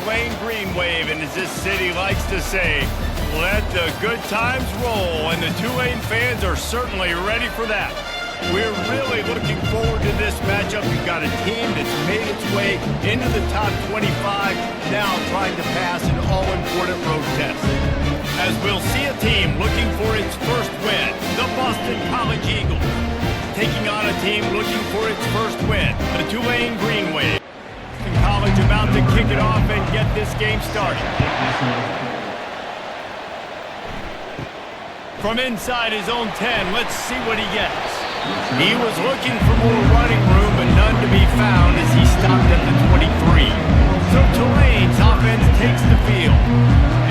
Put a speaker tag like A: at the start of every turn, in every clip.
A: Tulane green wave, and as this city likes to say, let the good times roll, and the Tulane fans are certainly ready for that. We're really looking forward to this matchup. We've got a team that's made its way into the top 25, now trying to pass an all-important road test. As we'll see a team looking for its first win, the Boston College Eagles, taking on a team looking for its first win, the Tulane Green Wave. College about to kick it off and get this game started. From inside his own 10, let's see what he gets. He was looking for more running room, but none to be found as he stopped at the 23. So Tulane's offense takes the field.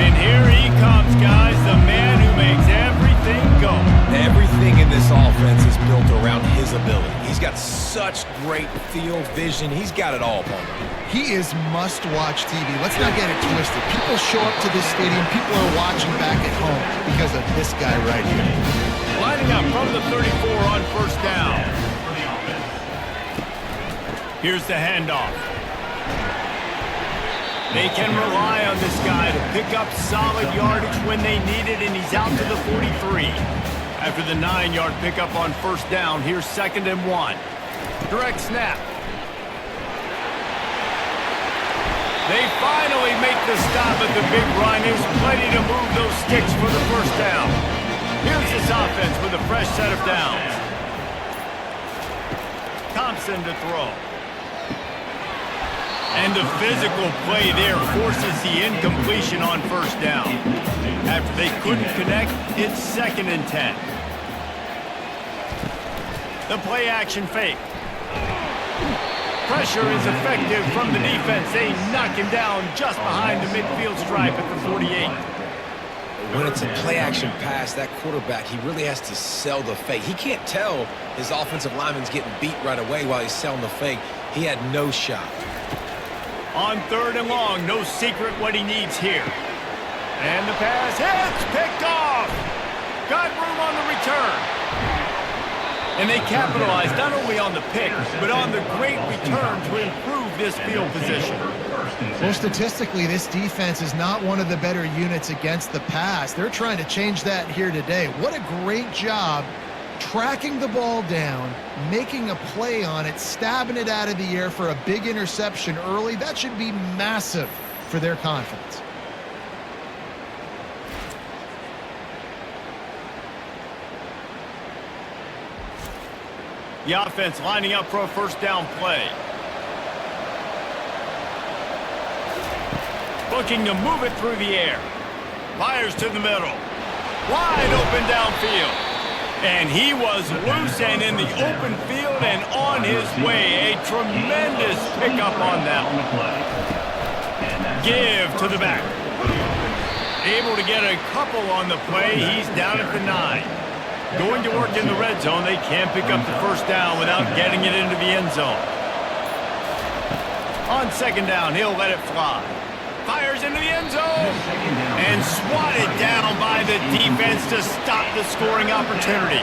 A: And here he comes, guys, the man who makes everything go.
B: Everything in this offense is built around his ability. He's got such great field vision. He's got it all, Palmer.
C: He is must-watch TV. Let's not get it twisted. People show up to this stadium. People are watching back at home because of this guy right here.
A: Lining up from the 34 on first down. Here's the handoff. They can rely on this guy to pick up solid yardage when they need it, and he's out to the 43. After the 9-yard pickup on first down, here's 2nd and 1. Direct snap. They finally make the stop at the big run. There's plenty to move those sticks for the first down. Here's this offense with a fresh set of downs. Thompson to throw. And the physical play there forces the incompletion on first down. After they couldn't connect, it's 2nd and 10. The play action fake. Pressure is effective from the defense. They knock him down just behind the midfield stripe at the 48.
B: When it's a play-action pass, that quarterback, he really has to sell the fake. He can't tell his offensive lineman's getting beat right away while he's selling the fake. He had no shot.
A: On 3rd and long, no secret what he needs here. And the pass hits, picked off. Got room on the return. And they capitalized not only on the pick, but on the great return to improve this field position.
C: Well, statistically, this defense is not one of the better units against the pass. They're trying to change that here today. What a great job tracking the ball down, making a play on it, stabbing it out of the air for a big interception early. That should be massive for their confidence.
A: The offense lining up for a first down play. Looking to move it through the air. Fires to the middle. Wide open downfield. And he was loose and in the open field and on his way. A tremendous pickup on that one. Give to the back. Able to get a couple on the play. He's down at the 9. Going to work in the red zone. They can't pick up the first down without getting it into the end zone. On 2nd down, he'll let it fly. Fires into the end zone. And swatted down by the defense to stop the scoring opportunity.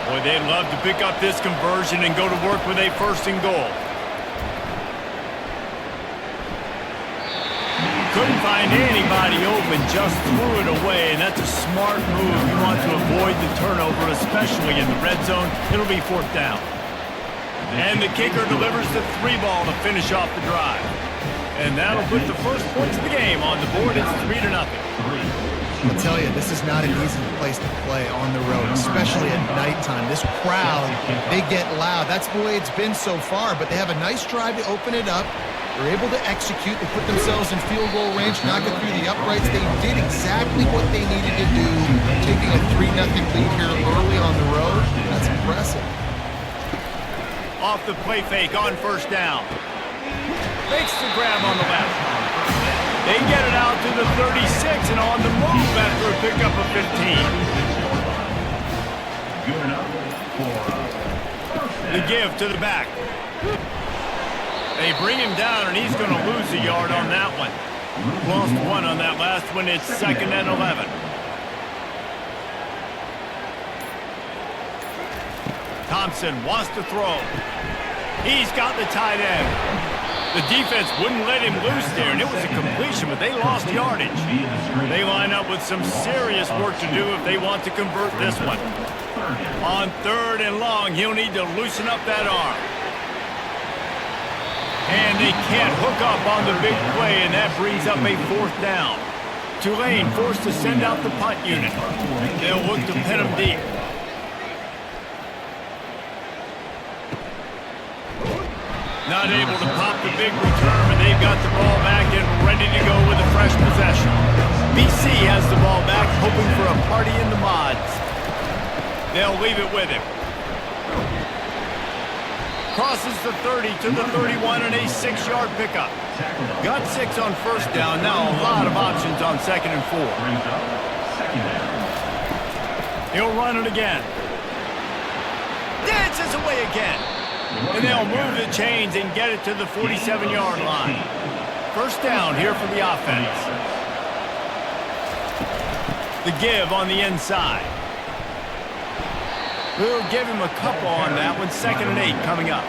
A: Boy, they'd love to pick up this conversion and go to work with a 1st and goal. Couldn't find anybody open, just threw it away, and that's a smart move. You want to avoid the turnover, especially in the red zone. It'll be 4th down. And the kicker delivers the 3 ball to finish off the drive. And that'll put the first points of the game on the board. It's 3-0.
C: I'll tell you, this is not an easy place to play on the road, especially at nighttime. This crowd, they get loud. That's the way it's been so far, but they have a nice drive to open it up. They're able to execute. They put themselves in field goal range, knock it through the uprights. They did exactly what they needed to do, taking a 3-0 lead here early on the road. That's impressive.
A: Off the play fake on first down. Makes the grab on the left. They get it out to the 36 and on the move after a pickup of 15. The give to the back. They bring him down, and he's going to lose a yard on that one. Lost 1 on that last one. It's 2nd and 11. Thompson wants to throw. He's got the tight end. The defense wouldn't let him loose there, and it was a completion completion, but they lost yardage. They line up with some serious work to do if they want to convert this one. On 3rd and long, he'll need to loosen up that arm. And they can't hook up on the big play, and that brings up a 4th down. Tulane forced to send out the punt unit. They'll look to pin them deep. Not able to pop the big return, and they've got the ball back and ready to go with a fresh possession. BC has the ball back, hoping for a party in the mods. They'll leave it with him. Crosses the 30 to the 31 and a 6-yard pickup. Got 6 on 1st down. Now a lot of options on 2nd and 4. He'll run it again. Dances away again. And they'll move the chains and get it to the 47-yard line. 1st down here for the offense. The give on the inside. We'll give him a couple on that one. 2nd and 8 coming up.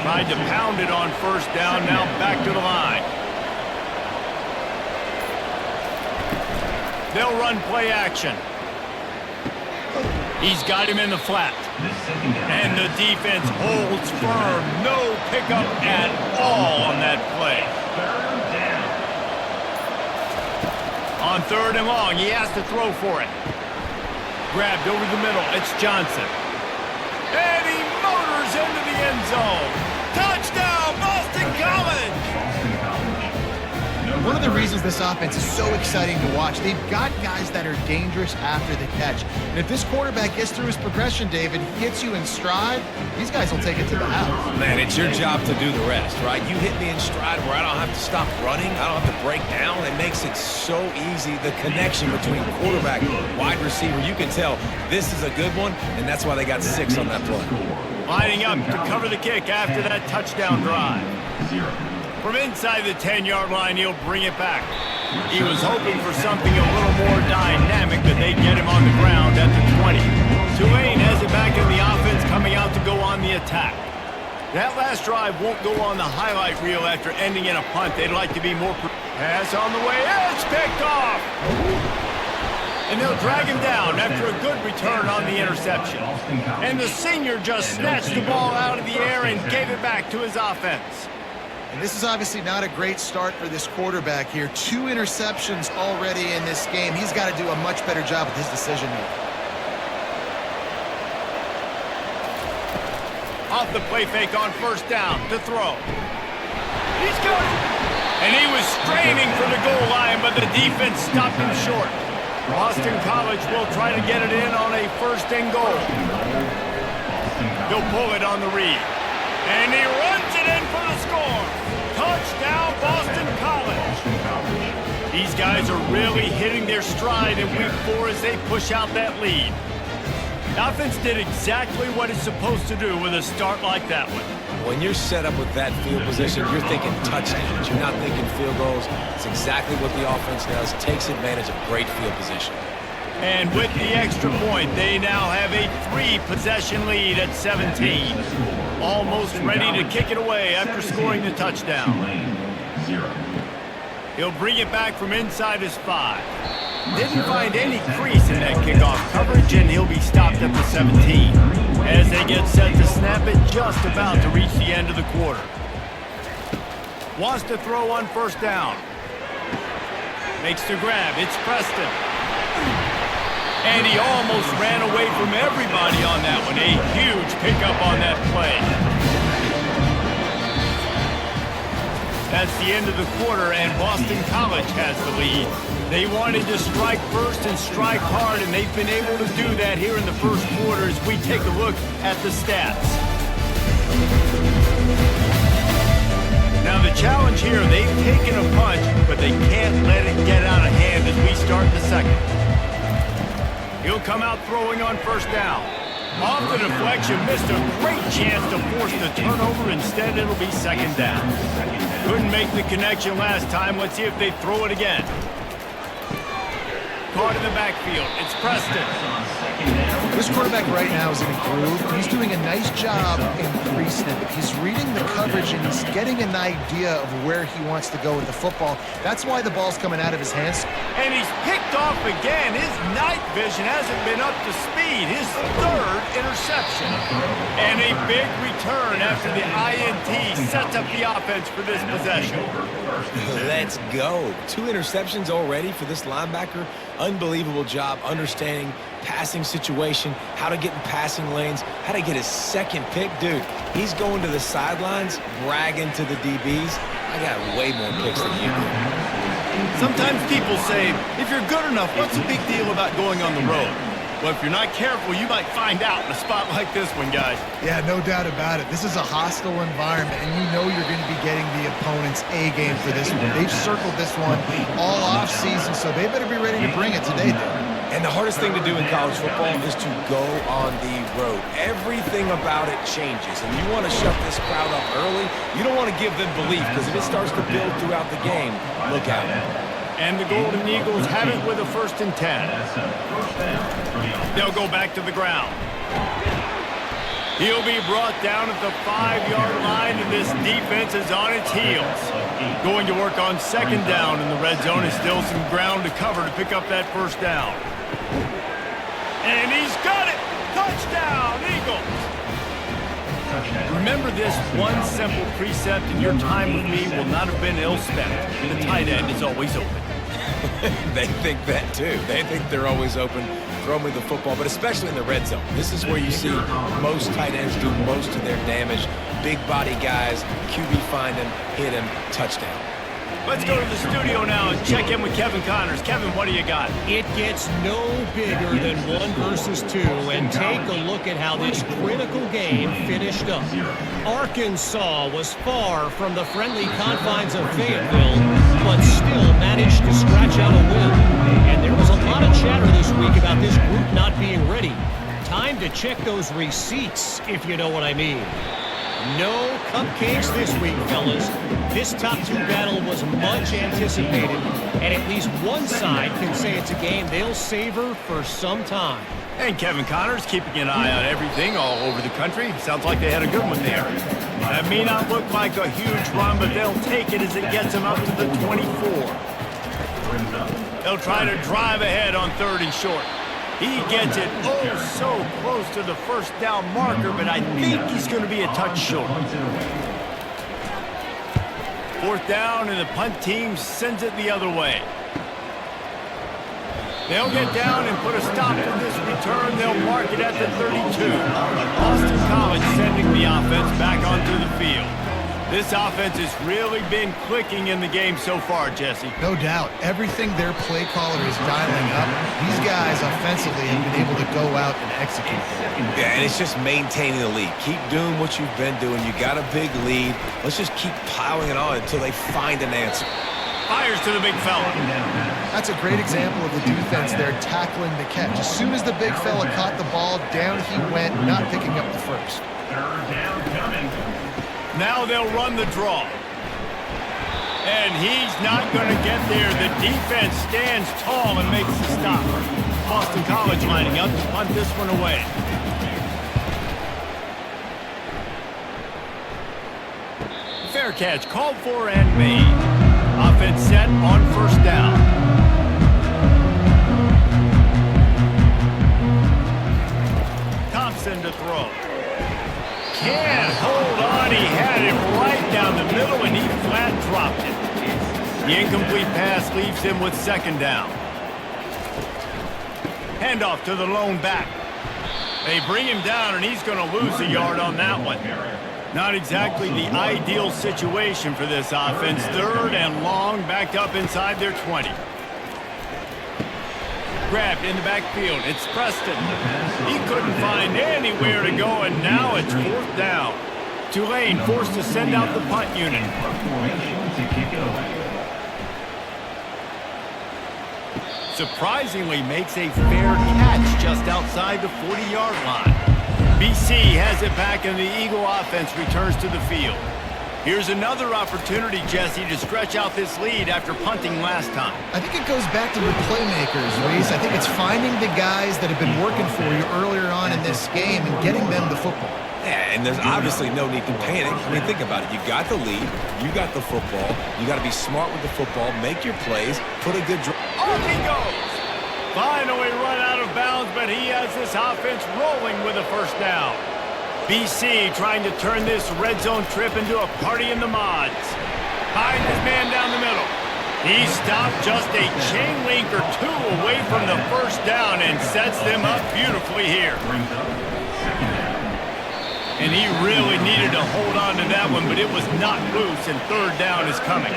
A: Tried to pound it on 1st down. Now back to the line. They'll run play action. He's got him in the flat. And the defense holds firm. No pickup at all on that play. On 3rd and long, he has to throw for it. Grabbed over the middle. It's Johnson. And he motors into the end zone. Touchdown, Boston College!
C: One of the reasons this offense is so exciting to watch, they've got guys that are dangerous after the catch. And if this quarterback gets through his progression, David, hits you in stride, these guys will take it to the house.
B: Man, it's your job to do the rest, right? You hit me in stride where I don't have to stop running. I don't have to break down. It makes it so easy, the connection between quarterback and wide receiver. You can tell this is a good one, and that's why they got 6 on that play.
A: Lining up to cover the kick after that touchdown drive. From inside the 10-yard line, he'll bring it back. He was hoping for something a little more dynamic, but they get him on the ground at the 20. Tulane has it back in the offense, coming out to go on the attack. That last drive won't go on the highlight reel after ending in a punt. They'd like to be more... Pass on the way. It's picked off! And they'll drag him down after a good return on the interception. And the senior just snatched the ball out of the air and gave it back to his offense.
C: And this is obviously not a great start for this quarterback here. 2 interceptions already in this game. He's got to do a much better job with his decision making.
A: Off the play fake on 1st down to throw. He's got it. And he was straining for the goal line, but the defense stopped him short. Boston College will try to get it in on a 1st and goal. He'll pull it on the read. And he runs it in for the score. Touchdown, Boston College. These guys are really hitting their stride in week 4 as they push out that lead. The offense did exactly what it's supposed to do with a start like that one.
B: When you're set up with that field position, you're thinking touchdowns. You're not thinking field goals. It's exactly what the offense does. Takes advantage of great field position.
A: And with the extra point, they now have a 3-possession lead at 17. Almost ready to kick it away after scoring the touchdown. He'll bring it back from inside his 5. Didn't find any crease in that kickoff coverage, and he'll be stopped at the 17. As they get set to snap it, just about to reach the end of the quarter. Wants to throw on 1st down. Makes the grab. It's Preston. And he almost ran away from everybody on that one. A huge pickup on that play. That's the end of the quarter, and Boston College has the lead. They wanted to strike first and strike hard, and they've been able to do that here in the first quarter as we take a look at the stats. Now the challenge here, they've taken a punch, but they can't let it get out of hand as we start the second. He'll come out throwing on 1st down. Off the deflection, missed a great chance to force the turnover. Instead, it'll be 2nd down. Couldn't make the connection last time. Let's see if they throw it again. Caught in the backfield. It's Preston.
C: This quarterback right now is in a groove. He's doing a nice job in pre-snap. He's reading the coverage, and he's getting an idea of where he wants to go with the football. That's why the ball's coming out of his hands.
A: And he's picked off again. His night vision hasn't been up to speed. His third interception. And a big return after the INT sets up the offense for this possession.
B: Let's go. 2 interceptions already for this linebacker. Unbelievable job understanding passing situation, how to get in passing lanes, how to get his second pick. Dude, he's going to the sidelines, bragging to the DBs. I got way more picks than you do.
A: Sometimes people say, if you're good enough, what's the big deal about going on the road? Well, if you're not careful, you might find out in a spot like this one, guys.
C: Yeah, no doubt about it. This is a hostile environment, and you know you're going to be getting the opponent's A game for this one. They've circled this one all off season, so they better be ready to bring it today, though.
B: And the hardest thing to do in college football is to go on the road. Everything about it changes, and you want to shut this crowd up early. You don't want to give them belief, because if it starts to build throughout the game, look out.
A: And the Golden Eagles have it with a 1st and 10. They'll go back to the ground. He'll be brought down at the 5-yard line, and this defense is on its heels. Going to work on 2nd down in the red zone. Is still some ground to cover to pick up that 1st down. And he's got it! Touchdown, Eagles! Remember this one simple precept, and your time with me will not have been ill spent. The tight end is always open.
B: They think that too. They think they're always open. Throw me the football, but especially in the red zone. This is where you see most tight ends do most of their damage. Big body guys, QB find him, hit him, touchdown.
A: Let's go to the studio now and check in with Kevin Connors. Kevin, what do you got?
D: It gets no bigger than 1 versus 2, and take a look at how this critical game finished up. Arkansas was far from the friendly confines of Fayetteville, but still managed to scratch out a win. And there was a lot of chatter this week about this group not being ready. Time to check those receipts, if you know what I mean. No cupcakes this week, fellas. This top 2 battle was much anticipated, and at least one side can say it's a game they'll savor for some time.
A: And Kevin Connors keeping an eye on everything all over the country. Sounds like they had a good one there. That may not look like a huge run, but they'll take it as it gets them up to the 24. They'll try to drive ahead on 3rd and short. He gets it so close to the 1st down marker, but I think he's going to be a touch short. 4th down, and the punt team sends it the other way. They'll get down and put a stop to this return. They'll mark it at the 32. Boston College sending the offense back onto the field. This offense has really been clicking in the game so far, Jesse.
C: No doubt. Everything their play caller is dialing up, these guys offensively have been able to go out and execute.
B: Yeah, and it's just maintaining the lead. Keep doing what you've been doing. You got a big lead. Let's just keep piling it on until they find an answer.
A: Fires to the big fella.
C: That's a great example of the defense there tackling the catch. As soon as the big fella caught the ball, down he went, not picking up the 1st.
A: Now they'll run the draw. And he's not going to get there. The defense stands tall and makes the stop. Boston College lining up to punt this one away. Fair catch called for and made. Offense set on 1st down. Thompson to throw. Can't hold on. He had it right down the middle, and he flat dropped it. The incomplete pass leaves him with 2nd down. Handoff to the lone back. They bring him down, and he's going to lose a yard on that one. Not exactly the ideal situation for this offense. 3rd and long, backed up inside their 20. Grabbed in the backfield. It's Preston. He couldn't find anywhere to go, and now it's 4th down. Tulane forced to send out the punt unit. Surprisingly makes a fair catch just outside the 40-yard line. BC has it back, and the Eagle offense returns to the field. Here's another opportunity, Jesse, to stretch out this lead after punting last time.
C: I think it goes back to the playmakers, Reese. I think it's finding the guys that have been working for you earlier on in this game and getting them the football.
B: Yeah, and there's obviously no need to panic. I mean, think about it. You got the lead. You got the football. You got to be smart with the football. Make your plays. Put a good drive.
A: Off he goes. Finally run out of bounds, but he has this offense rolling with a first down. BC trying to turn this red zone trip into a party in the mods. Finds his man down the middle. He stopped just a chain link or two away from the first down and sets them up beautifully here. And he really needed to hold on to that one, but it was not loose, and third down is coming.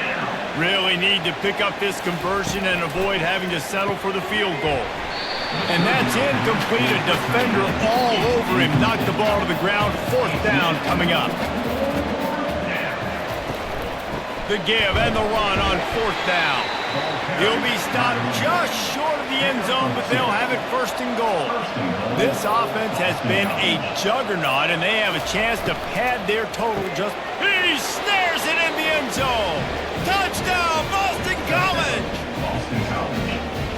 A: Really need to pick up this conversion and avoid having to settle for the field goal. And that's incomplete. A defender all over him. Knocked the ball to the ground. Fourth down coming up. The give and the run on fourth down. He'll be stopped just short of the end zone, but they'll have it first and goal. This offense has been a juggernaut, and they have a chance to pad their total. He snares it in the end zone. Touchdown, Boston College!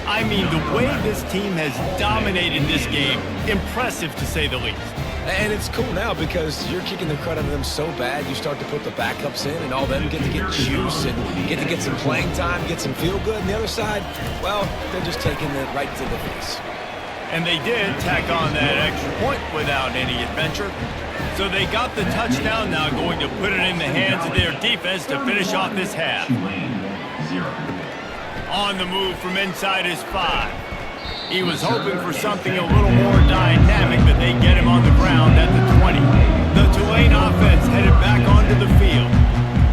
A: I mean, the way this team has dominated this game, impressive to say the least.
B: And it's cool now because you're kicking the crud out of them so bad, you start to put the backups in, and all them get to get juice and get to get some playing time, get some feel good. And the other side, well, they're just taking it right to the face.
A: And they did tack on that extra point without any adventure. So they got the touchdown now, going to put it in the hands of their defense to finish off this half. On the move from inside his 5. He was hoping for something a little more dynamic, but they get him on the ground at the 20. The Tulane offense headed back onto the field.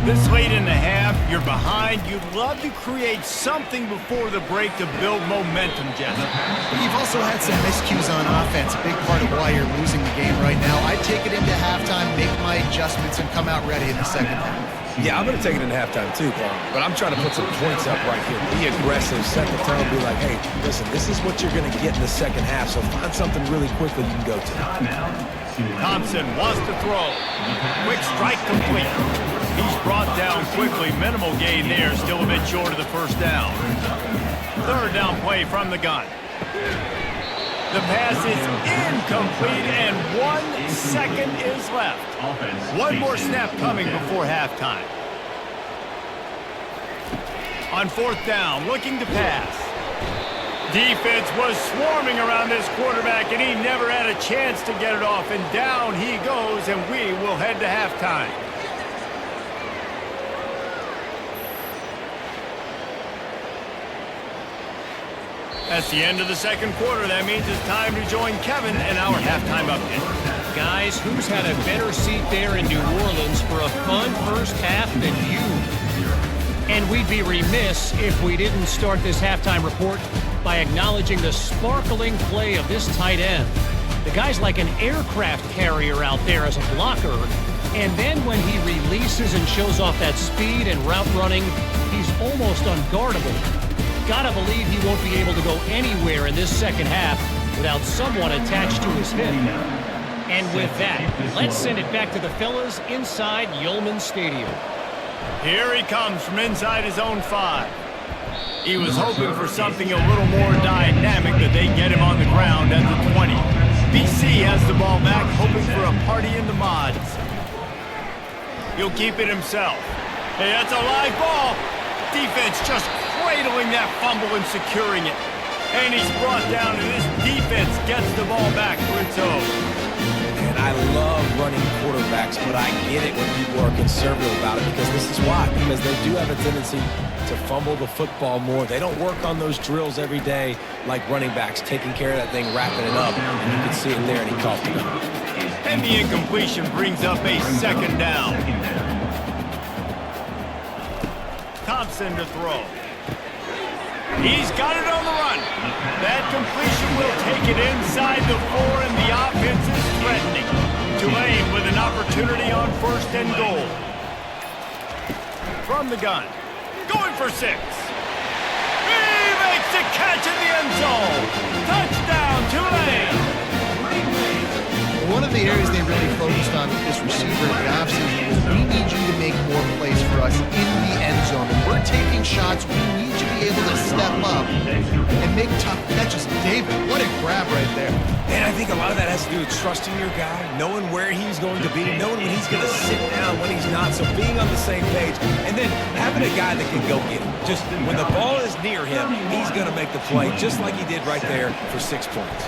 A: This late in the half, you're behind. You'd love to create something before the break to build momentum, Jesse.
C: You've also had some miscues on offense, a big part of why you're losing the game right now. I'd take it into halftime, make my adjustments, and come out ready in the second half.
B: Yeah, I'm going to take it in halftime too, Paul. But I'm trying to put some points up right here. Be aggressive, set the tone, be like, hey, listen, this is what you're going to get in the second half, so find something really quickly you can go to.
A: Thompson wants to throw. Quick strike complete. He's brought down quickly. Minimal gain there, still a bit short of the first down. Third down play from the gun. The pass is incomplete, and 1 second is left. One more snap coming before halftime. On fourth down, looking to pass. Defense was swarming around this quarterback, and he never had a chance to get it off. And down he goes, and we will head to halftime. That's the end of the second quarter. That means it's time to join Kevin in our halftime update.
D: Guys, who's had a better seat there in New Orleans for a fun first half than you? And we'd be remiss if we didn't start this halftime report by acknowledging the sparkling play of this tight end. The guy's like an aircraft carrier out there as a blocker. And then when he releases and shows off that speed and route running, he's almost unguardable. Gotta believe he won't be able to go anywhere in this second half without someone attached to his hip. And with that, let's send it back to the fellas inside Yulman Stadium.
A: Here he comes from inside his own 5. He was hoping for something a little more dynamic, but they get him on the ground at the 20. BC has the ball back, hoping for a party in the mods. He'll keep it himself. Hey, that's a live ball. Defense just cradling that fumble and securing it. And he's brought down, and this defense gets the ball back for its own.
B: And I love running quarterbacks, but I get it when people are conservative about it because this is why. Because they do have a tendency to fumble the football more. They don't work on those drills every day like running backs, taking care of that thing, wrapping it up. And you can see it there, and he caught it.
A: And the incompletion brings up a second down. Thompson to throw. He's got it on the run. That completion will take it inside the 4, and the offense is threatening. Tulane with an opportunity on first and goal. From the gun. Going for 6. He makes the catch in the end zone. Touchdown, Tulane.
C: one of the areas they really focused on with this receiver in the offseason was we need you to make more plays for us in the end zone. When we're taking shots, we need you to be able to step up and make tough catches. David, what a grab right there.
B: And I think a lot of that has to do with trusting your guy, knowing where he's going to be, knowing when he's going to sit down, when he's not, so being on the same page, and then having a guy that can go get it. Just when the ball is near him, he's going to make the play, just like he did right there for 6 points.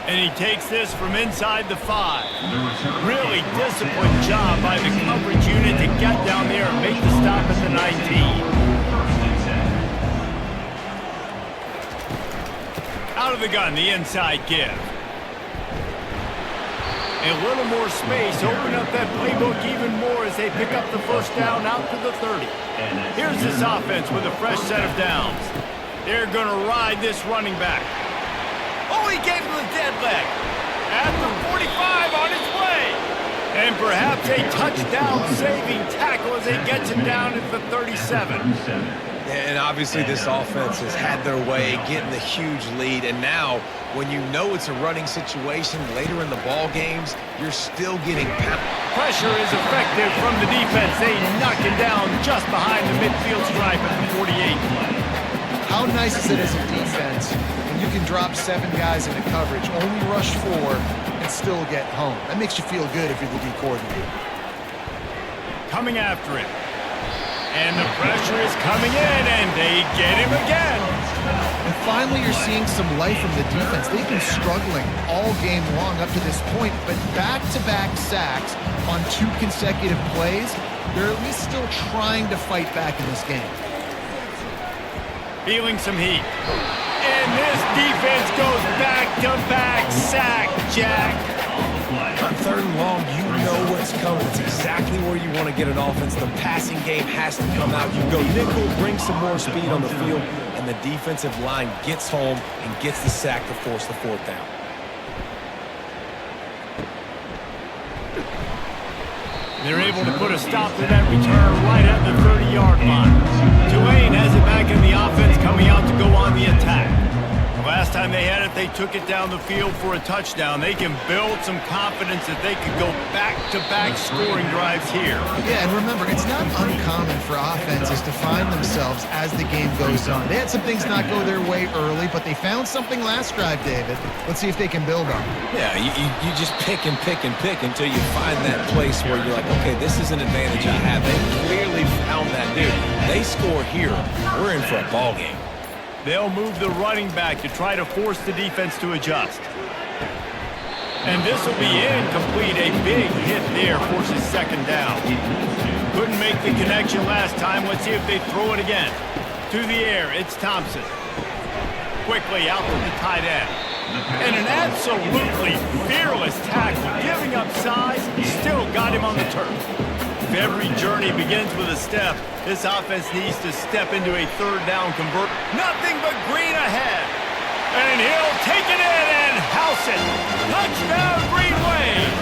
A: And he takes this from inside the 5. Really disciplined job by the coverage unit to get down there and make the stop at the 19. Out of the gun, the inside give. A little more space, open up that playbook even more as they pick up the first down out to the 30. Here's this offense with a fresh set of downs. They're going to ride this running back. Oh, he gave him the dead leg. At the 45 on his way. And perhaps a touchdown-saving tackle as he gets him down at the 37.
B: And obviously this offense has had their way, getting the huge lead. And now, when you know it's a running situation later in the ball games, you're still getting pounded.
A: Pressure is effective from the defense. They knock him down just behind the midfield stripe at the 48.
C: How nice is it as a defense when you can drop 7 guys into coverage, only rush 4, and still get home? That makes you feel good if you're the D coordinator.
A: Coming after him. And the pressure is coming in, and they get him again.
C: And finally, you're seeing some life from the defense. They've been struggling all game long up to this point, but back-to-back sacks on 2 consecutive plays, they're at least still trying to fight back in this game.
A: Feeling some heat. And this defense goes back-to-back sack, Jack.
B: On 3rd and long, you know what's coming. It's exactly where you want to get an offense. The passing game has to come out. You go nickel, bring some more speed on the field, and the defensive line gets home and gets the sack to force the 4th down.
A: They're able to put a stop to that return right at the 30-yard line. Tulane has it back in the offense, coming out to go on the attack. Last time they had it, they took it down the field for a touchdown. They can build some confidence that they could go back-to-back scoring drives here.
C: Yeah, and remember, it's not uncommon for offenses to find themselves as the game goes on. They had some things not go their way early, but they found something last drive, David. Let's see if they can build on it.
B: Yeah, you just pick and pick and pick until you find that place where you're like, okay, this is an advantage I have. They clearly found that, dude. They score here, we're in for a ball game.
A: They'll move the running back to try to force the defense to adjust. And this will be incomplete. A big hit there forces 2nd down. Couldn't make the connection last time. Let's see if they throw it again. To the air, it's Thompson. Quickly out to the tight end. And an absolutely fearless tackle. Giving up size, still got him on the turf. If every journey begins with a step, this offense needs to step into a 3rd down convert. Nothing but green ahead. And he'll take it in and house it. Touchdown, Green Wave.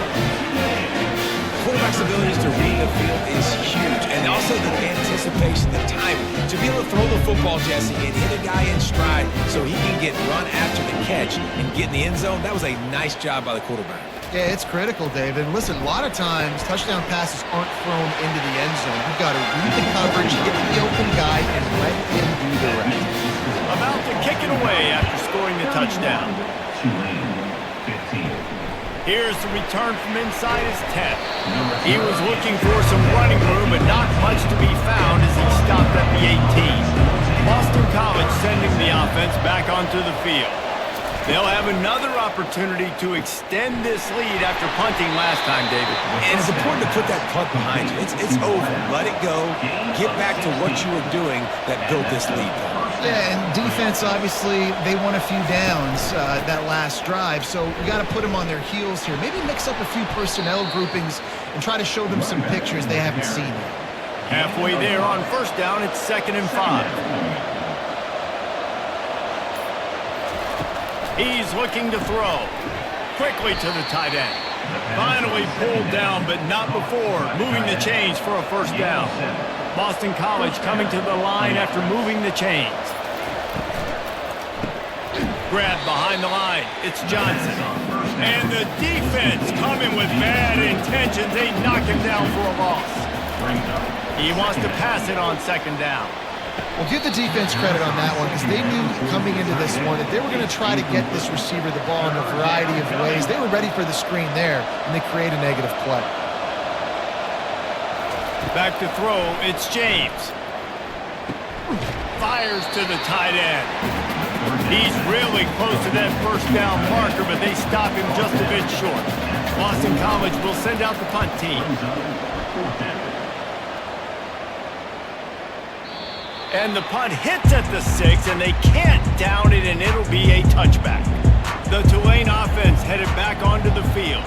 B: Quarterback's abilities to read the field is huge. And also the anticipation, the timing. To be able to throw the football, Jesse, and hit a guy in stride so he can get run after the catch and get in the end zone, that was a nice job by the quarterback.
C: Yeah, it's critical, David. And listen, a lot of times, touchdown passes aren't thrown into the end zone. You've got to read the coverage, hit the open guy, and let him do the rest.
A: About to kick it away after scoring the touchdown. Here's the return from inside his 10. He was looking for some running room, but not much to be found as he stopped at the 18. Boston College sending the offense back onto the field. They'll have another opportunity to extend this lead after punting last time, David.
B: And it's important to put that punt behind you. It's over. Let it go. Get back to what you were doing that built this lead.
C: Yeah, and defense, obviously, they won a few downs that last drive, so you got to put them on their heels here. Maybe mix up a few personnel groupings and try to show them some pictures they haven't seen yet.
A: Halfway there on 1st down, it's 2nd and 5. He's looking to throw. Quickly to the tight end. Finally pulled down, but not before moving the chains for a 1st down. Boston College coming to the line after moving the chains. Grab behind the line. It's Johnson. And the defense coming with bad intentions. They knock him down for a loss. He wants to pass it on second down.
C: Well, give the defense credit on that one because they knew coming into this one that they were going to try to get this receiver the ball in a variety of ways. They were ready for the screen there, and they create a negative play.
A: Back to throw, it's James. Fires to the tight end. He's really close to that first down marker, but they stop him just a bit short. Boston College will send out the punt team. And the punt hits at the 6, and they can't down it, and it'll be a touchback. The Tulane offense headed back onto the field.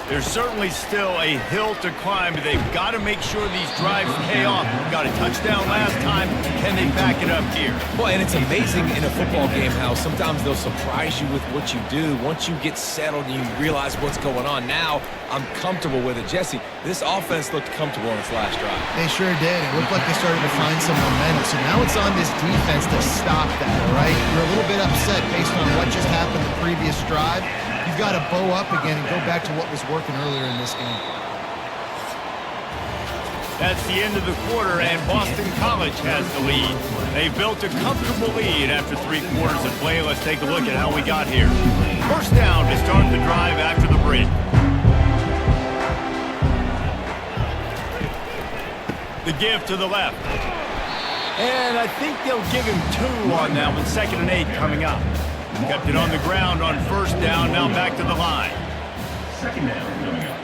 A: There's certainly still a hill to climb, but they've got to make sure these drives pay off. Got a touchdown last time. Can they back it up here?
B: Well, and it's amazing in a football game how sometimes they'll surprise you with what you do. Once you get settled and you realize what's going on, now I'm comfortable with it. Jesse, this offense looked comfortable in its last drive.
C: They sure did. It looked like they started to find some momentum. So now it's on this defense to stop that, all right? You're a little bit upset based on what just happened the previous drive. You've got to bow up again and go back to what was working earlier in this game.
A: That's the end of the quarter, and Boston College has the lead. They've built a comfortable lead after 3 quarters of play. Let's take a look at how we got here. First down to start the drive after the break. The give to the left. And I think they'll give him 2 on that one. 2nd and 8 coming up. Kept it on the ground on first down, now back to the line.
E: 2nd down coming up.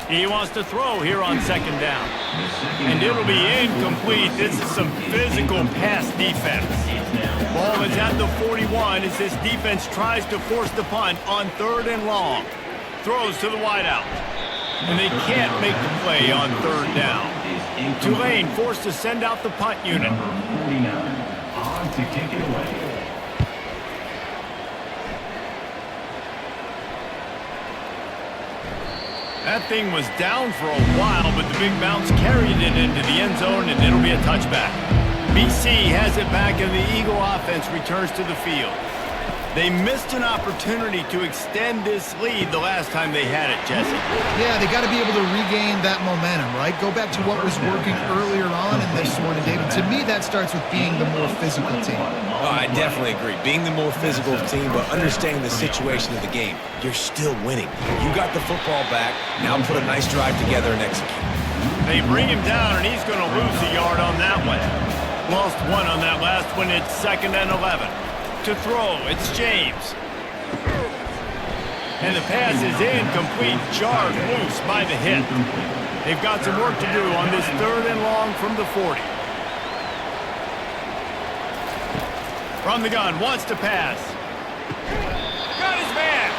A: He wants to throw here on 2nd down. And it'll be incomplete. This is some physical pass defense. Ball is at the 41 as this defense tries to force the punt on 3rd and long. Throws to the wideout. And they can't make the play on 3rd down. Tulane forced to send out the punt unit.
E: Number 49 on to kick it away.
A: That thing was down for a while, but the big bounce carried it into the end zone, and it'll be a touchback. BC has it back, and the Eagle offense returns to the field. They missed an opportunity to extend this lead the last time they had it, Jesse.
C: Yeah, they got to be able to regain that momentum, right? Go back to what was working earlier on in this one. And David, to me, that starts with being the more physical team.
B: Oh, I definitely agree. Being the more physical team, but understanding the situation of the game. You're still winning. You got the football back. Now put a nice drive together and execute.
A: They bring him down, and he's going to lose a yard on that one. Lost 1 on that last one. It's 2nd and 11. To throw, it's James. And the pass is incomplete, jarred loose by the hit. They've got some work to do on this 3rd and long from the 40. From the gun, wants to pass. Got his man.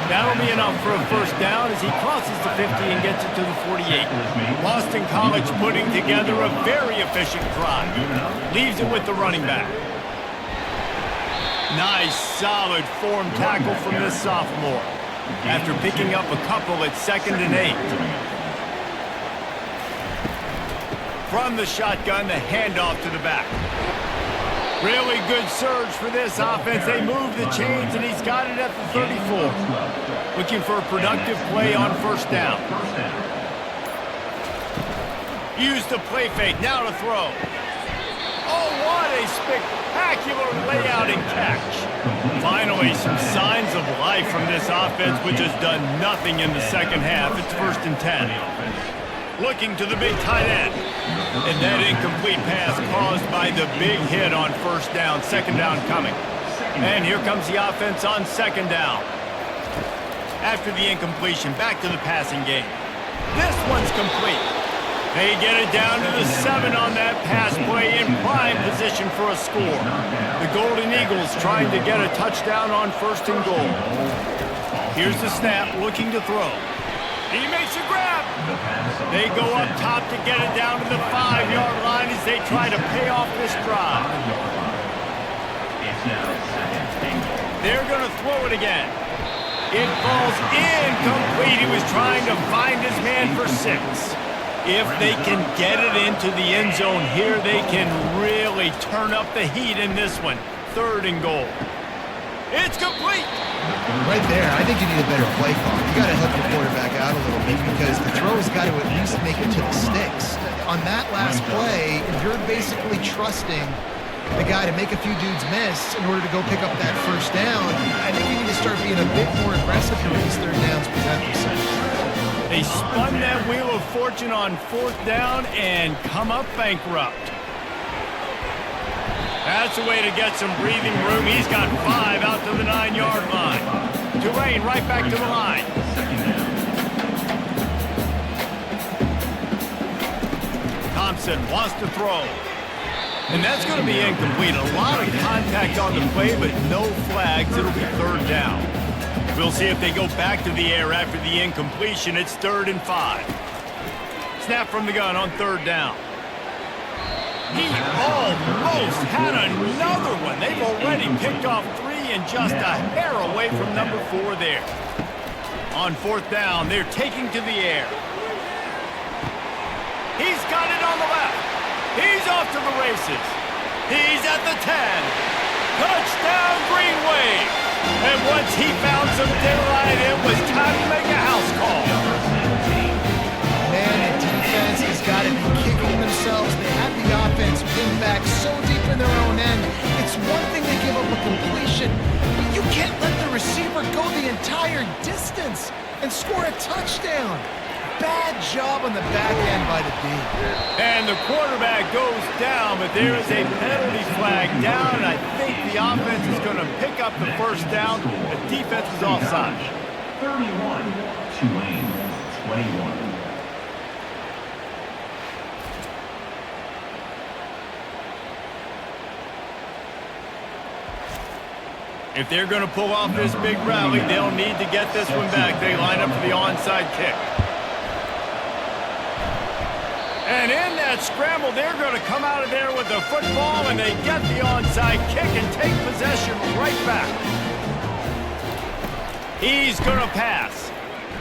A: That'll be enough for a first down as he crosses the 50 and gets it to the 48. Boston College putting together a very efficient drive. Leaves it with the running back. Nice, solid form tackle from this sophomore. After picking up a couple at 2nd and 8. From the shotgun, the handoff to the back. Really good surge for this offense. They move the chains, and he's got it at the 34. Looking for a productive play on first down. Use the play fake, now to throw. Oh, what a spectacular layout and catch. Finally, some signs of life from this offense, which has done nothing in the second half. It's 1st and 10. Looking to the big tight end. And that incomplete pass caused by the big hit on first down. 2nd down coming. And here comes the offense on 2nd down. After the incompletion, back to the passing game. This one's complete. They get it down to the 7 on that pass play in prime position for a score. The Golden Eagles trying to get a touchdown on 1st and goal. Here's the snap, looking to throw. He makes a grab. They go up top to get it down to the 5-yard line as they try to pay off this drive. They're going to throw it again. It falls incomplete. He was trying to find his man for 6. If they can get it into the end zone here, they can really turn up the heat in this one. 3rd and goal. It's complete.
C: Right there, I think you need a better play call. You got to help your quarterback out a little bit because the throw's got to at least make it to the sticks. On that last play, you're basically trusting the guy to make a few dudes miss in order to go pick up that first down. I think you need to start being a bit more aggressive when these third downs present themselves.
A: They spun that wheel of fortune on fourth down and come up bankrupt. That's a way to get some breathing room. He's got 5 out to the 9-yard line. Tulane right back to the line. Thompson wants to throw. And that's going to be incomplete. A lot of contact on the play, but no flags. It'll be third down. We'll see if they go back to the air after the incompletion. It's 3rd and 5. Snap from the gun on third down. He almost had another one. They've already picked off 3 and just a hair away from number 4 there. On fourth down, they're taking to the air. He's got it on the left. He's off to the races. He's at the 10. Touchdown, Green Wave. And once he found some daylight, it was time to make a house call.
C: Man, the defense has got to be kicking themselves. They have the offense pinned back so deep in their own end. It's one thing to give up a completion, but you can't let the receiver go the entire distance and score a touchdown. Bad job on the back end by the D.
A: And the quarterback goes down, but there is a penalty flag down, and I think the offense is going to pick up the first down. The defense is offside.
E: 31, Tulane, 21.
A: If they're going to pull off this big rally, they'll need to get this one back. They line up for the onside kick. And in that scramble, they're going to come out of there with the football, and they get the onside kick and take possession right back. He's going to pass.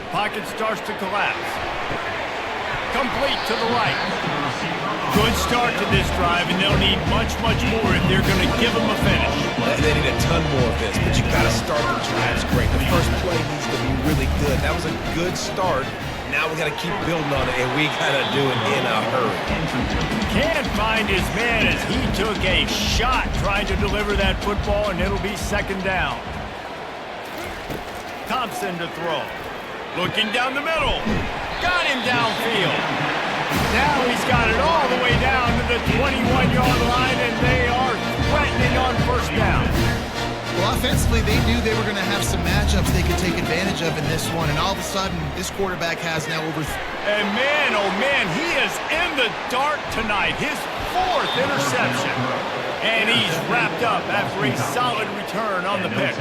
A: Pocket starts to collapse. Complete to the right. Good start to this drive, and they'll need much, much more if they're going to give them a finish.
B: They need a ton more of this, but you got to start the drives great. The first play needs to be really good. That was a good start. Now we got to keep building on it, and we got to do it in a hurry.
A: Can't find his man as he took a shot trying to deliver that football, and it'll be second down. Thompson to throw. Looking down the middle. Got him downfield. Now he's got it all the way down to the 21-yard line, and they are threatening on first down.
C: Well, offensively, they knew they were going to have some matchups they could take advantage of in this one, and all of a sudden, this quarterback has now over...
A: And man, oh man, he is in the dark tonight. His 4th interception. And he's wrapped up after a solid return on the pick.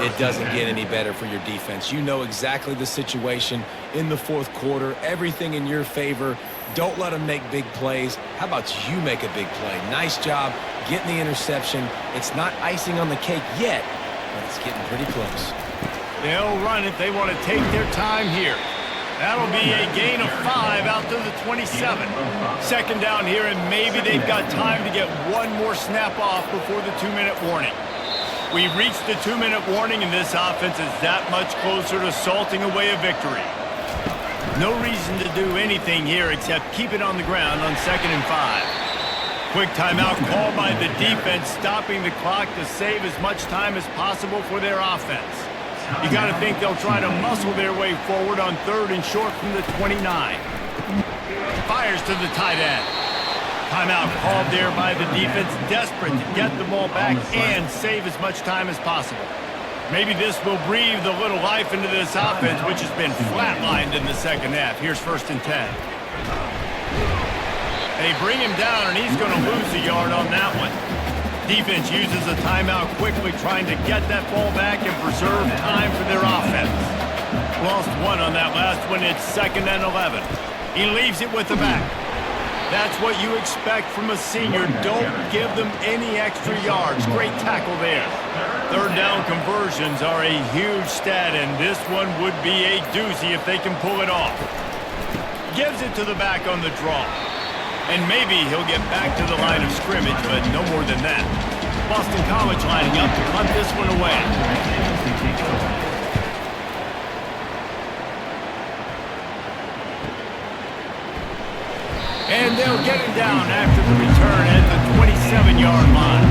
B: It doesn't get any better for your defense. You know exactly the situation in the fourth quarter. Everything in your favor. Don't let them make big plays. How about you make a big play? Nice job getting the interception. It's not icing on the cake yet, but it's getting pretty close.
A: They'll run it. They want to take their time here. That'll be a gain of 5 out to the 27. Second down here, and maybe they've got time to get one more snap off before the 2-minute warning. We've reached the 2-minute warning, and this offense is that much closer to salting away a victory. No reason to do anything here except keep it on the ground on 2nd and 5. Quick timeout called by the defense, stopping the clock to save as much time as possible for their offense. You got to think they'll try to muscle their way forward on 3rd and short from the 29. Fires to the tight end. Timeout called there by the defense, desperate to get the ball back and save as much time as possible. Maybe this will breathe a little life into this offense, which has been flatlined in the second half. Here's 1st and 10. They bring him down, and he's going to lose a yard on that one. Defense uses a timeout quickly, trying to get that ball back and preserve time for their offense. Lost 1 on that last one. It's 2nd and 11. He leaves it with the back. That's what you expect from a senior. Don't give them any extra yards. Great tackle there. 3rd down conversions are a huge stat, and this one would be a doozy if they can pull it off. Gives it to the back on the draw. And maybe he'll get back to the line of scrimmage, but no more than that. Boston College lining up to punt this one away. And they'll get it down after the return at the 27-yard line.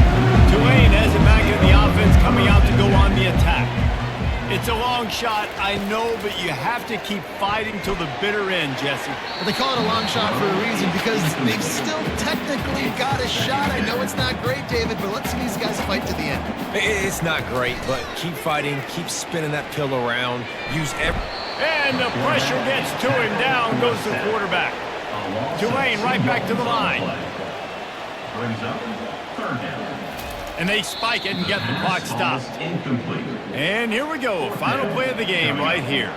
A: Tulane has it back in the offense, coming out to go on the attack. It's a long shot, I know, but you have to keep fighting till the bitter end, Jesse.
C: Well, they call it a long shot for a reason because they've still technically got a shot. I know it's not great, David, but let's see these guys fight to the end.
B: It's not great, but keep fighting, keep spinning that pill around, use every...
A: And the pressure gets to him. Down goes the quarterback. Tulane right back to the line.
E: Brings up third down.
A: And they spike it and get the clock stopped.
E: Incomplete.
A: And here we go. Final play of the game right here.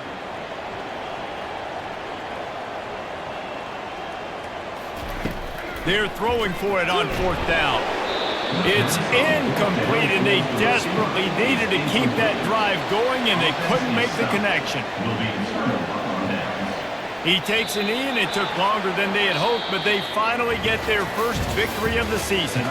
A: They're throwing for it on fourth down. It's incomplete, and they desperately needed to keep that drive going, and they couldn't make the connection.
E: Will be internal on downs.
A: He takes a knee, and it took longer than they had hoped, but they finally get their first victory of the season,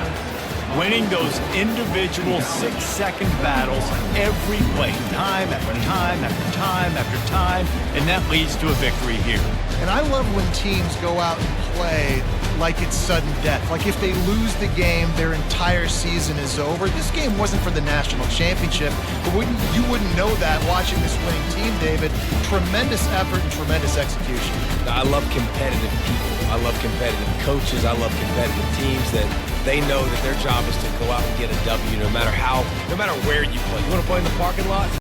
A: winning those individual 6-second battles every play, time after time after time after time, and that leads to a victory here.
C: And I love when teams go out and play like it's sudden death. Like if they lose the game, their entire season is over. This game wasn't for the national championship, but you wouldn't know that watching this winning team, David. Tremendous effort and tremendous execution.
B: I love competitive people. I love competitive coaches. I love competitive teams that they know that their job is to go out and get a W no matter where you play. You want to play in the parking lot?